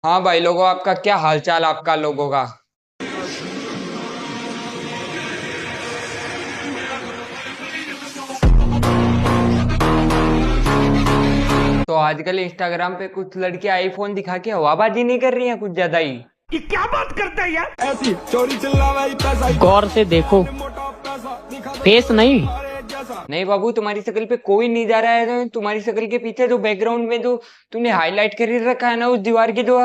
हाँ भाई लोगों, आपका क्या हालचाल आपका लोगों का। तो आजकल इंस्टाग्राम पे कुछ लड़कियां आईफोन दिखा के हवाबाजी नहीं कर रही हैं कुछ ज्यादा ही। ये क्या बात करता है यार। ऐसी चोरी चिल्लावाई पैसा गौर से देखो, मोटा पैसा दिखा फेस नहीं। जैसा। नहीं बाबू, तुम्हारी शक्ल पे कोई नहीं जा रहा है। तो तुम्हारी शक्ल के पीछे जो बैकग्राउंड में जो तुमने हाईलाइट कर रखा है ना, उस दीवार की जो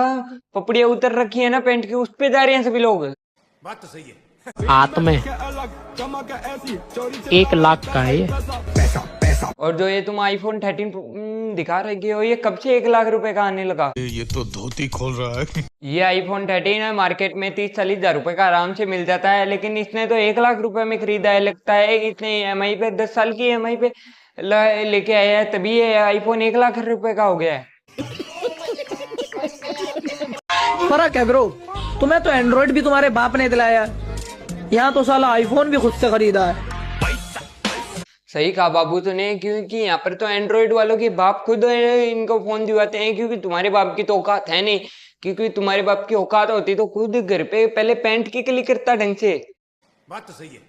पपड़ियां उतर रखी है ना पेंट की, उस पे जा रहे हैं सभी लोग। बात तो सही है। हाथ में के अलग चमक ऐसी चोरी 1 लाख का है ये। पैसा पैसा। और जो ये तुम आईफोन 13 दिखा रहे हो, ये कब से 1 लाख रुपए का आने लगा। ये तो धोती खोल रहा है। ये आईफोन 13 है, मार्केट में 30-40 हजार रुपए का आराम से मिल जाता है, लेकिन इसने तो 1 लाख रुपए में खरीदा है। लगता है इसने ईएमआई पे 10 साल की ईएमआई पे लेके आया है, तभी ये आईफोन 1 लाख रुपए का हो गया है। फर्क है ब्रो। तुम्हें तो एंड्रॉइड भी तुम्हारे बाप ने दिलाया, यहाँ तो साला आईफोन भी खुद से खरीदा है। सही कहा बाबू तूने, क्योंकि यहाँ पर तो एंड्रॉइड वालों के बाप खुद इनको फोन दिवाते हैं, क्योंकि तुम्हारे बाप की तो औकात है नहीं। क्योंकि तुम्हारे बाप की औकात होती तो खुद घर पे पहले पैंट की क्लिक करता ढंग से। बात तो सही है।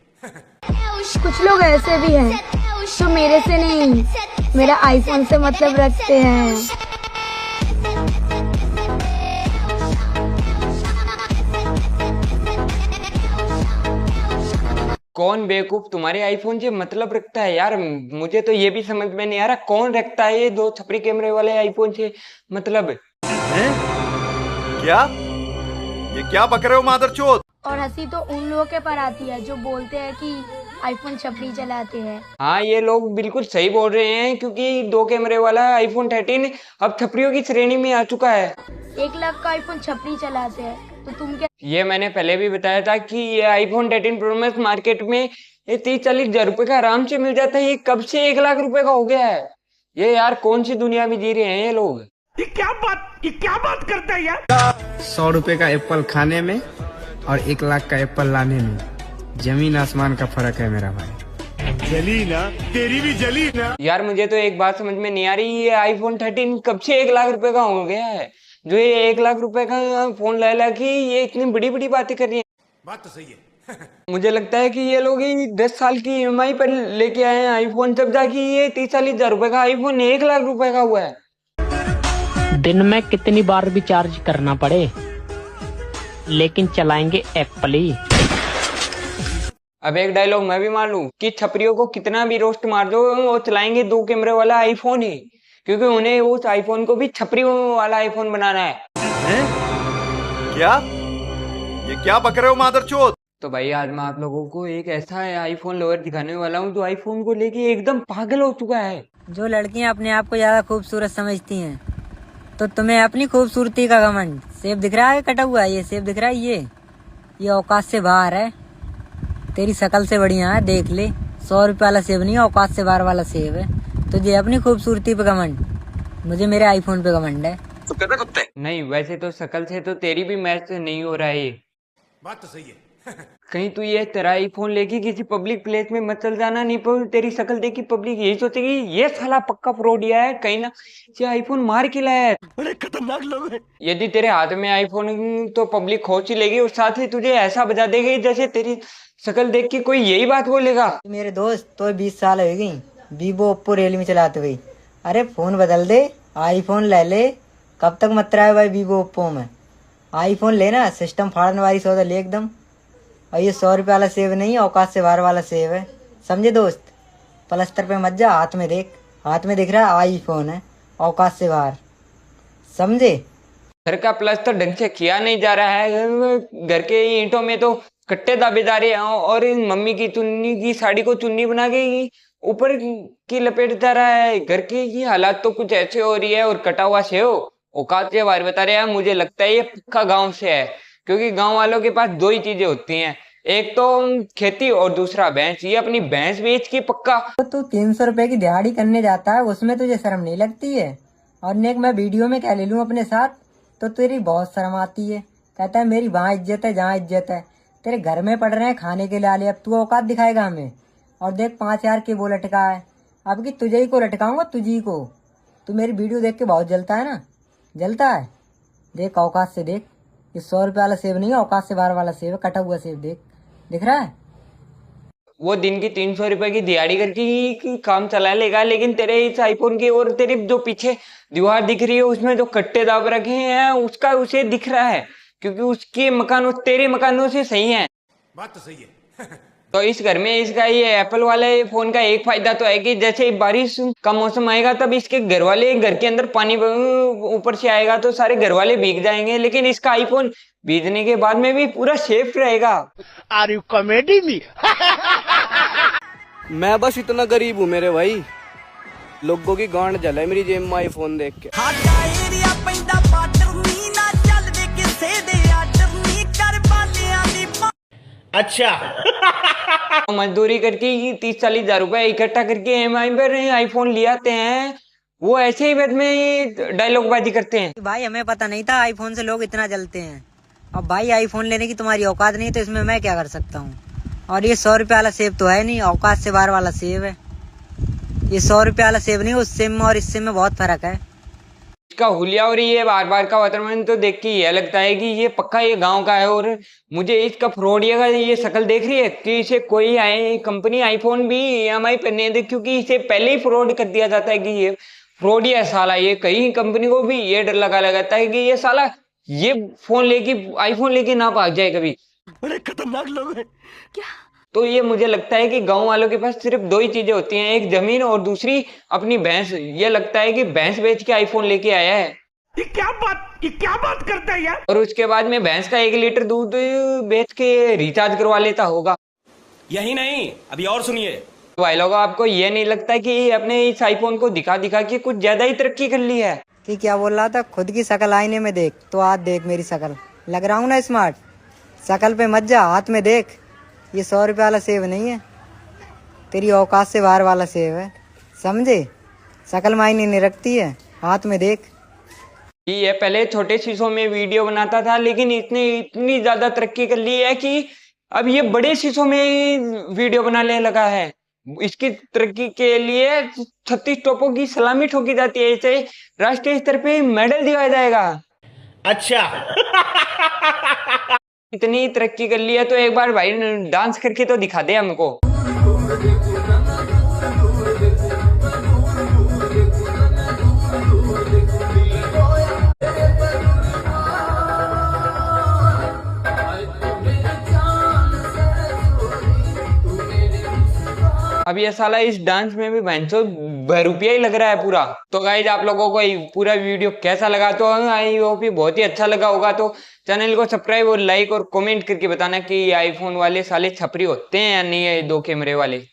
कुछ लोग ऐसे भी हैं जो मेरे से नहीं, मेरा आईफोन से मतलब रखते हैं। कौन बेवकूफ तुम्हारे आईफोन से मतलब रखता है यार। मुझे तो ये भी समझ में नहीं आ रहा कौन रखता है ये दो छपरी कैमरे वाले आईफोन से मतलब। क्या? ये क्या बक रहे हो मादरचोद? और हंसी तो उन लोगों के पर आती है जो बोलते हैं कि आईफोन छपरी चलाते हैं। हाँ, ये लोग बिल्कुल सही बोल रहे हैं, क्योंकि 2 कैमरे वाला आईफोन 13 अब छपरियों की श्रेणी में आ चुका है। 1 लाख का आईफोन छपरी चलाते हैं, तो तुम क्या। ये मैंने पहले भी बताया था कि ये आईफोन 13 प्रो मैक्स मार्केट में ये 30-40 हजार रुपए का आराम से मिल जाता है। ये कब से 1 लाख रुपए का हो गया है। ये यार कौन सी दुनिया में जी रहे हैं ये लोग। ये क्या बात करता है यार। 100 रुपए का एप्पल खाने में और 1 लाख का एप्पल लाने में जमीन आसमान का फर्क है मेरा भाई। जली ना, तेरी भी जली ना। यार मुझे तो एक बात समझ में नहीं आ रही, ये आईफोन 13 कब से 1 लाख रुपए का हो गया है। जो ये 1 लाख रुपए का फोन ला के ये इतनी बड़ी बड़ी बातें कर रही है। बात तो सही है। मुझे लगता है कि ये लोग ही 10 साल की ईएमआई पर लेके आए हैं आईफोन, तब जाके ये 30-40 हजार रुपए का आईफोन 1 लाख रुपए का हुआ है। दिन में कितनी बार भी चार्ज करना पड़े, लेकिन चलाएंगे एप्पल ही। अब एक डायलॉग मैं भी मार लूं कि छपरियों को कितना भी रोस्ट मार दो, वो चलाएंगे 2 कैमरे वाला आईफोन ही, क्योंकि उन्हें उस आईफोन को भी छपरी वाला आईफोन बनाना है। क्या? ये क्या बक रहे हो मादरचोद? तो भाई आज मैं आप लोगों को एक ऐसा आईफोन लवर दिखाने वाला हूँ जो आईफोन को लेके एकदम पागल हो चुका है। जो लड़कियां अपने आप को ज्यादा खूबसूरत समझती हैं, तो तुम्हें अपनी खूबसूरती का घमंड। सेब दिख रहा है कटा हुआ, ये सेब दिख रहा है, ये औकात से बाहर है। तेरी शकल से बढ़िया है, देख ले। 100 रुपये वाला सेब नहीं, औकात से बाहर वाला सेब है। तुझे अपनी खूबसूरती पे घमंड, मुझे मेरे आईफोन पे घमंड है। नहीं, वैसे तो शकल से तो तेरी भी मैच नहीं हो रहा है ये। बात तो सही है। कहीं तू ये तेरा आईफोन लेके किसी पब्लिक प्लेस में मत चल जाना, नहीं पर तेरी शक्ल देखी पब्लिक यही सोचेगी ये साला पक्का फ्रॉडिया है, कहीं ना ये आईफोन मार के लाया है। बड़े खतरनाक लोग हैं। यदि तेरे हाथ में आईफोन तो पब्लिक खोज ही लेगी, और साथ ही तुझे ऐसा बजा देगी जैसे तेरी शक्ल देख के कोई यही बात बोलेगा। मेरे दोस्त तो 20 साल हो गई वीवो ओप्पो रियलमी चलाते हुए। अरे फोन बदल दे, आईफोन ले ले। कब तक मत रहा है भाई वीवो ओप्पो में। आईफोन लेना, सिस्टम फाड़ने वाली सौदा ले एकदम। और ये 100 रुपये वाला सेब नहीं, औकात से बाहर वाला सेब है, समझे दोस्त। प्लस्तर पे मत जा, हाथ में देख, हाथ में दिख रहा है आईफोन है, औकात से बाहर, समझे। घर का प्लास्टर ढंग से किया नहीं जा रहा है, घर के ईंटों में तो कट्टे दाबे जा रहे हैं, और इन मम्मी की चुन्नी की साड़ी को चुन्नी बना के ऊपर की लपेट जा रहा है। घर की हालात तो कुछ ऐसे हो रही है, और कटा हुआ सेव औकात से बाहर बता रहे हैं। मुझे लगता है ये पक्का गांव से है, क्योंकि गांव वालों के पास 2 ही चीजें होती हैं, एक तो खेती और दूसरा भैंस। ये अपनी भैंस बेच की पक्का। तू 300 रुपए की दिहाड़ी करने जाता है, उसमें तुझे शर्म नहीं लगती है। और नेक मैं वीडियो में क्या ले लूं अपने साथ, तो तेरी बहुत शर्म आती है। कहता है मेरी वहाँ इज्जत है जहाँ इज्जत है। तेरे घर में पड़ रहे हैं खाने के लिए, अब तू औकात दिखाएगा हमें। और देख 5 हजार की वो लटका है, अब की तुझे ही को लटकाऊंगा, तुझी को। तू मेरी वीडियो देख के बहुत जलता है ना, जलता है। देख औकात से देख, ये 100 रुपये वाला सेब नहीं है, औकात से बाहर वाला सेब है, कटा हुआ सेब देख, दिख रहा है। वो दिन की 300 रुपए की दिहाड़ी करके ही काम चला लेगा, लेकिन तेरे इस आईफोन की और तेरे जो पीछे दीवार दिख रही है उसमें जो कट्टे दाब रखे हैं उसका उसे दिख रहा है, क्योंकि उसके मकान तेरे मकानों से सही है। बात तो सही है। तो इस घर में इसका ये एप्पल वाले फोन का एक फायदा तो है कि जैसे बारिश का मौसम आएगा तब इसके घर वाले घर के अंदर पानी ऊपर से आएगा तो सारे घर वाले भीग जाएंगे, लेकिन इसका आईफोन भीगने के बाद में भी पूरा सेफ रहेगा। Are you comedy me? मैं बस इतना गरीब हूँ मेरे भाई, लोगों की गांड जले मेरी जेब में आईफोन देख के। अच्छा। मजदूरी करके 30-40 हजार रुपए इकट्ठा करके EMI पर आईफोन ले आते हैं, वो ऐसे ही बाद में डायलॉग बाजी करते हैं। भाई हमें पता नहीं था आईफोन से लोग इतना जलते हैं। अब भाई आईफोन लेने की तुम्हारी औकात नहीं तो इसमें मैं क्या कर सकता हूँ। और ये 100 रुपये वाला सेब तो है नहीं, औकात से बाहर वाला सेब है। ये 100 रुपये वाला सेब नहीं, उस सेब में और इस सेब में बहुत फर्क है। इसका हुलिया और ये बार बार का वातावरण तो देख के यह लगता है कि ये पक्का ये गांव का है। और मुझे इसका फ्रॉडिया का ये शक्ल देख रही है कि इसे कोई कंपनी आईफोन भी EMI पर नहीं दे, क्योंकि इसे पहले ही फ्रॉड कर दिया जाता है कि ये फ्रॉडिया है साला। ये कहीं कंपनी को भी ये डर लगा लगाता है कि ये साला ये फोन लेके आईफोन लेके ना भाग जाए कभी। बड़े खतरनाक लोग हैं। तो ये मुझे लगता है कि गांव वालों के पास सिर्फ 2 ही चीजें होती हैं, एक जमीन और दूसरी अपनी भैंस। ये लगता है कि भैंस बेच के आईफोन लेके आया है। ये क्या बात करता है यार? और उसके बाद में भैंस का 1 लीटर दूध बेच के रिचार्ज करवा लेता होगा। यही नहीं, अभी और सुनिए। भाई लोगों, आपको ये नहीं लगता कि अपने इस आईफोन को दिखा दिखा के कुछ ज्यादा ही तरक्की कर ली है? कि क्या बोल रहा था, खुद की शक्ल आईने में देख तो आज देख मेरी शक्ल, लग रहा हूँ ना स्मार्ट। शक्ल पे मत जा, हाथ में देख, ये 100 रुपये वाला सेब नहीं है, तेरी औकात से बाहर वाला सेब है, समझे। शक्ल मायने नहीं रखती है, हाथ में देख। ये पहले छोटे शीशों में वीडियो बनाता था, लेकिन इसने इतनी ज्यादा तरक्की कर ली है कि अब ये बड़े शीशों में वीडियो बनाने लगा है। इसकी तरक्की के लिए 36 टोपों की सलामी ठोकी जाती है, इसे राष्ट्रीय स्तर पे मेडल दिया जाएगा। अच्छा। इतनी तरक्की कर ली है तो एक बार भाई डांस करके तो दिखा दे हमको। अब ये साला इस डांस में भी भैंसो बहरूपिया ही लग रहा है पूरा। तो गाइज, आप लोगों को ये पूरा वीडियो कैसा लगा? तो आई होप ही बहुत ही अच्छा लगा होगा। तो चैनल को सब्सक्राइब और लाइक और कमेंट करके बताना कि आईफोन वाले साले छपरी होते हैं या नहीं है 2 कैमरे वाले।